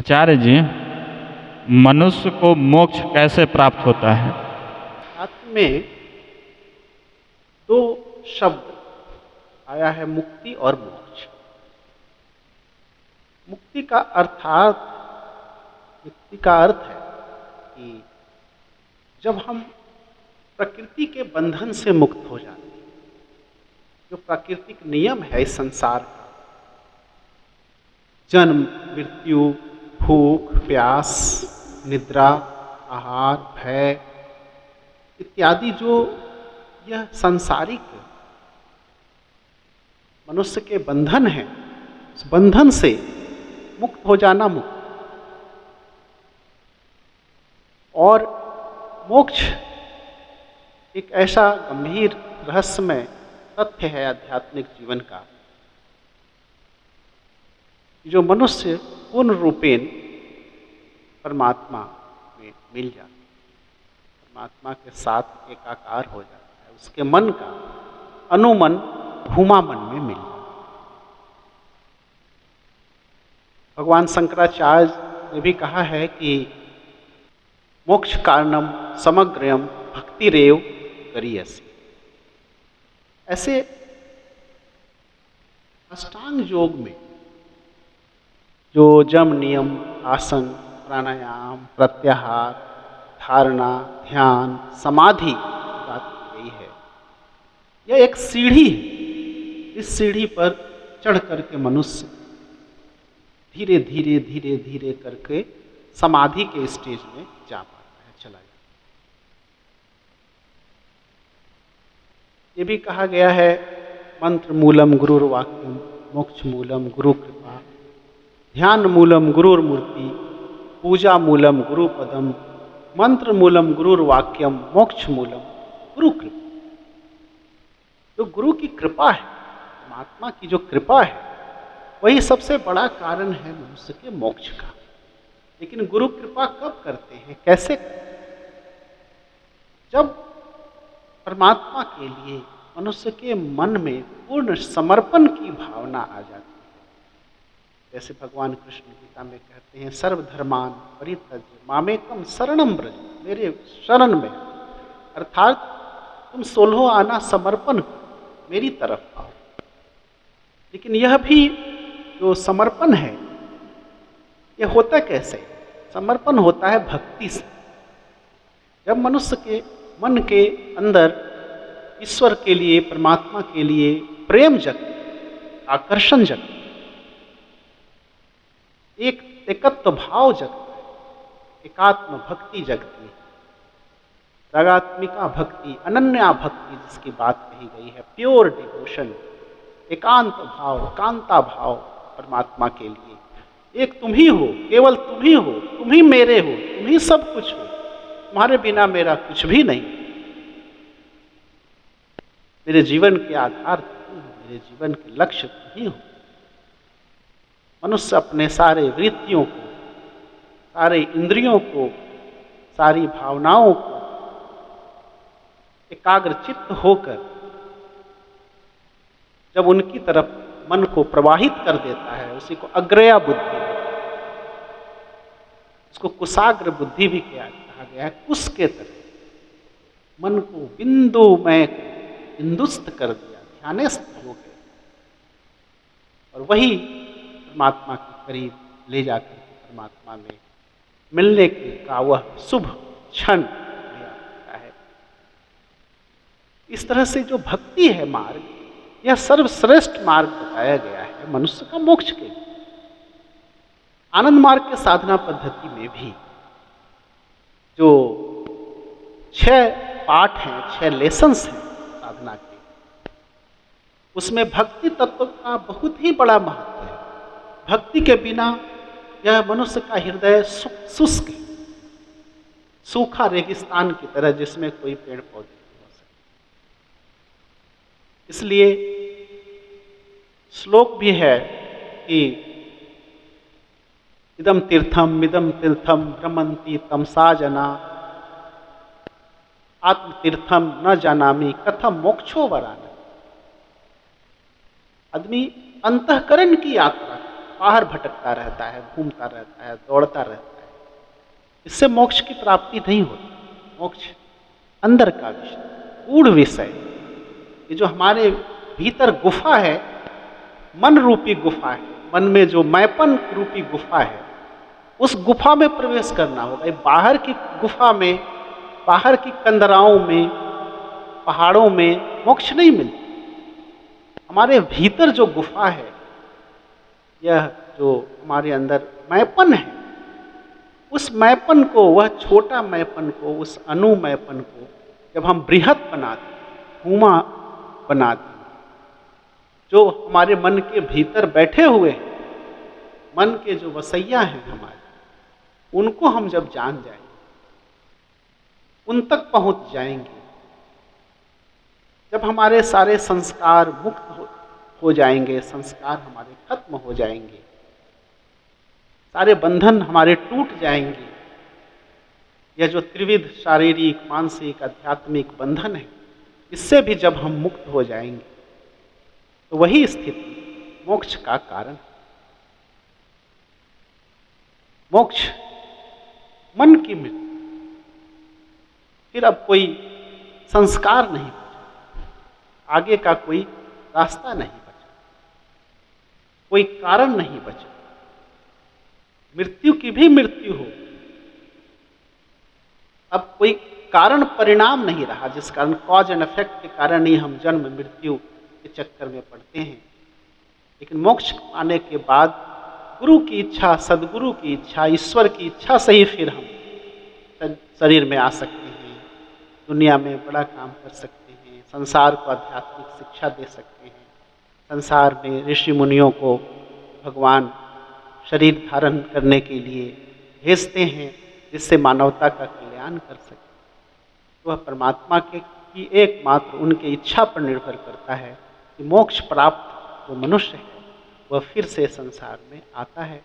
आचार्य जी, मनुष्य को मोक्ष कैसे प्राप्त होता है? अध्यात्म में दो शब्द आया है, मुक्ति और मोक्ष। मुक्ति का अर्थ है कि जब हम प्रकृति के बंधन से मुक्त हो जाते हैं, जो प्राकृतिक नियम है इस संसार का, जन्म, मृत्यु, भूख, प्यास, निद्रा, आहार, भय इत्यादि, जो यह सांसारिक मनुष्य के बंधन है, उस बंधन से मुक्त हो जाना मुक्ति। और मोक्ष एक ऐसा गंभीर रहस्यमय तथ्य है आध्यात्मिक जीवन का, जो मनुष्य पूर्ण रूपेण परमात्मा में मिल जाता है, परमात्मा के साथ एकाकार हो जाता है, उसके मन का अनुमन भूमा मन में मिल जाता है। भगवान शंकराचार्य ने भी कहा है कि मोक्ष कारणम समग्रयम भक्तिरेव करियसि। ऐसे अष्टांग योग में जो जम, नियम, आसन, प्राणायाम, प्रत्याहार, धारणा, ध्यान, समाधि बात की गई है, यह एक सीढ़ी है। इस सीढ़ी पर चढ़ करके मनुष्य धीरे धीरे धीरे धीरे करके समाधि के स्टेज में जा पाता है, चला जाता है। ये भी कहा गया है, मंत्र मूलम गुरुर्वाक्यम, मोक्ष मूलम गुरु कृपा, ध्यान मूलम गुरुर्मूर्ति, पूजा मूलम गुरुपदम, मंत्र मूलम गुरुर्वाक्यम, मोक्ष मूलम गुरु कृपा। जो गुरु की कृपा है, परमात्मा की जो कृपा है, वही सबसे बड़ा कारण है मनुष्य के मोक्ष का। लेकिन गुरु कृपा कब करते हैं, कैसे करते हैं? जब परमात्मा के लिए मनुष्य के मन में पूर्ण समर्पण की भावना आ जाती है। जैसे भगवान कृष्ण गीता में कहते हैं, सर्वधर्मान परित्यज्य मामेकम शरणम ब्रज, मेरे शरण में, अर्थात तुम 16 आना समर्पण करो, मेरी तरफ आओ। लेकिन यह भी जो समर्पण है, यह होता कैसे? समर्पण होता है भक्ति से। जब मनुष्य के मन के अंदर ईश्वर के लिए, परमात्मा के लिए प्रेम जगते, आकर्षण जगते, एक एकत्व भाव जगता है, एकात्म भक्ति जगती है, रागात्मिका भक्ति, अनन्या भक्ति जिसकी बात कही गई है, प्योर डिवोशन, एकांत भाव, कांता भाव परमात्मा के लिए। एक तुम ही हो, केवल तुम ही हो, तुम ही मेरे हो, तुम ही सब कुछ हो, तुम्हारे बिना मेरा कुछ भी नहीं, मेरे जीवन के आधार तुम हो, मेरे जीवन के लक्ष्य तुम ही हो। मनुष्य अपने सारे वृत्तियों को, सारे इंद्रियों को, सारी भावनाओं को एकाग्रचित्त होकर जब उनकी तरफ मन को प्रवाहित कर देता है, उसी को अग्रया बुद्धि, उसको कुशाग्र बुद्धि भी कहा गया है। कुश के तरह मन को बिंदुमय बिंदुस्त कर दिया, ध्यानस्थ हो गए, और वही परमात्मा के करीब ले जाकर के परमात्मा में मिलने का वह शुभ क्षण ले आता है। इस तरह से जो भक्ति है मार्ग, यह सर्वश्रेष्ठ मार्ग बताया गया है मनुष्य का मोक्ष के लिए। आनंद मार्ग के साधना पद्धति में भी जो 6 पाठ हैं, 6 लेसन्स हैं साधना के, उसमें भक्ति तत्व का बहुत ही बड़ा महत्व है। भक्ति के बिना यह मनुष्य का हृदय शुष्क है, सूखा रेगिस्तान की तरह, जिसमें कोई पेड़ पौधे नहीं हो सकते। इसलिए श्लोक भी है कि इदम तीर्थम भ्रमंती तमसा जना, आत्म तीर्थम न जानामि कथम मोक्षो वराना। आदमी अंतःकरण की यात्रा, बाहर भटकता रहता है, घूमता रहता है, दौड़ता रहता है। इससे मोक्ष की प्राप्ति नहीं होती। मोक्ष अंदर का विषय, गूढ़ विषय, ये जो हमारे भीतर गुफा है, मन रूपी गुफा है, मन में जो मैपन रूपी गुफा है, उस गुफा में प्रवेश करना होगा। बाहर की गुफा में, बाहर की कंदराओं में, पहाड़ों में मोक्ष नहीं मिलता। हमारे भीतर जो गुफा है, यह जो हमारे अंदर मैपन है, उस मैपन को, वह छोटा मैपन को, उस अणु मैपन को जब हम बृहत बनाते, हुमा बनाते, जो हमारे मन के भीतर बैठे हुए हैं, मन के जो वसैया हैं हमारे, उनको हम जब जान जाएंगे, उन तक पहुंच जाएंगे, जब हमारे सारे संस्कार मुक्त हो जाएंगे, संस्कार हमारे खत्म हो जाएंगे, सारे बंधन हमारे टूट जाएंगे, यह जो त्रिविध शारीरिक, मानसिक, आध्यात्मिक बंधन है, इससे भी जब हम मुक्त हो जाएंगे, तो वही स्थिति मोक्ष का कारण है। मोक्ष मन की मृत्यु, फिर अब कोई संस्कार नहीं बचा, आगे का कोई रास्ता नहीं बचा, कोई कारण नहीं बचा। मृत्यु की भी मृत्यु हो, अब कोई कारण परिणाम नहीं रहा, जिस कारण कॉज एंड इफेक्ट के कारण ही हम जन्म मृत्यु के चक्कर में पड़ते हैं। लेकिन मोक्ष पाने के बाद गुरु की इच्छा, सदगुरु की इच्छा, ईश्वर की इच्छा से ही फिर हम शरीर में आ सकते हैं, दुनिया में बड़ा काम कर सकते हैं, संसार को आध्यात्मिक शिक्षा दे सकते हैं, संसार में ऋषि मुनियों को भगवान शरीर धारण करने के लिए भेजते हैं, जिससे मानवता का कल्याण कर सके। तो वह परमात्मा की एकमात्र उनके इच्छा पर निर्भर करता है कि मोक्ष प्राप्त जो मनुष्य है, वह फिर से संसार में आता है।